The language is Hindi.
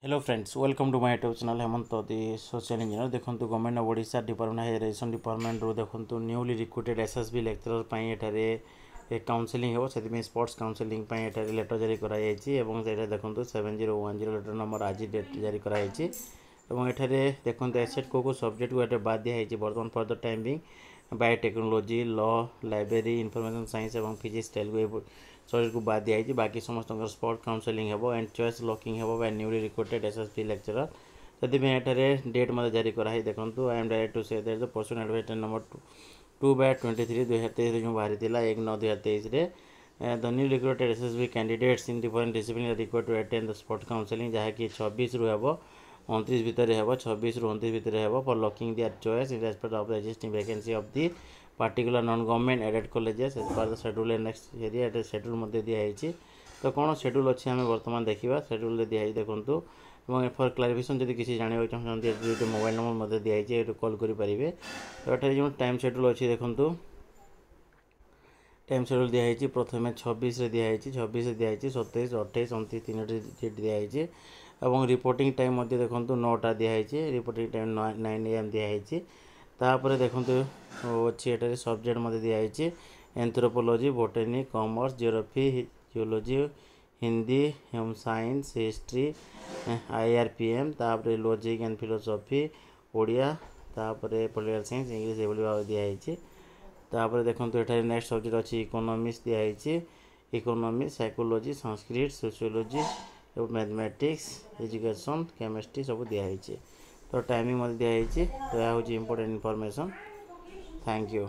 Hello friends, welcome to my YouTube channel Hemant the social engineer. देखो government of Odisha department higher education department रू देखो न्यूली रिक्रुटेड एसएसबी लेक्चरर पाई एठारे काउंसलिंग हो से स्पोर्ट्स काउंसलिंग पाई एठारे लेटर जारी कराई एवं से देखो 7010 लेटर नंबर आज डेट जारी कराई एवं एठारे देखो एसेट को सब्जेक्ट को एटे बाद दिखाई बर्तमान for the time being biotechnology law library information science एवं फिजिक्स तेलुगु सब्जेक्ट को बाद दिखाई बाकी समस्त स्पोर्ट काउंसलिंग हो एंड चॉइस लॉकिंग हो by newly recruited SSP lecturer से एठारे डेट मत जारी कराई देखो I am directed to say that the person advertise number 2/23 2023 जो बाहरी 1/9/2023 the new recruited SSB candidates in different discipline required to attend the sport counselling जहाँकि 26 रु हे 29 भितर हे 26 रु 29 भितर हे for locking their choice in respect of the existing vacancy of the particular non government aided colleges as per the schedule and next area at schedule मध्य दिखाई तो कौन शेड्यूल अच्छे आम बर्तमान देखा शेड्यूल दिखाई देखूँ और फर क्लारिफिकेशन जब किसी जानवा चाहते मोबाइल नंबर मत दिखाई कॉल करेंगे तो ये जो टाइम शेड्यूल अच्छी देखूँ टाइम शेड्यूल दिखाई प्रथम 26 दिखाई 26 दिखाई 27 28 29 तीन डेट दिखाई और रिपोर्टिंग टाइम देखो 9टा दिखाई रिपोर्टिंग टाइम 9 AM दिखाई तापर देखो अच्छी एटारे सब्जेक्ट मत दिखाई anthropology botany commerce geography geology Hindi home science history IRPM तापर लॉजिक एंड फिलोसफी ओडिया तापर पॉलिटिकल साइंस इंग्लिश ये भाव दिखाई तापर देखो ये नेक्स्ट सब्जेक्ट अच्छी इकोनॉमिक्स दिखाई economics psychology Sanskrit sociology mathematics education chemistry सब दिखाई तो टाइमिंग मत दिखाई तो यह हूँ इम्पोर्टेंट इनफॉरमेशन। Thank you.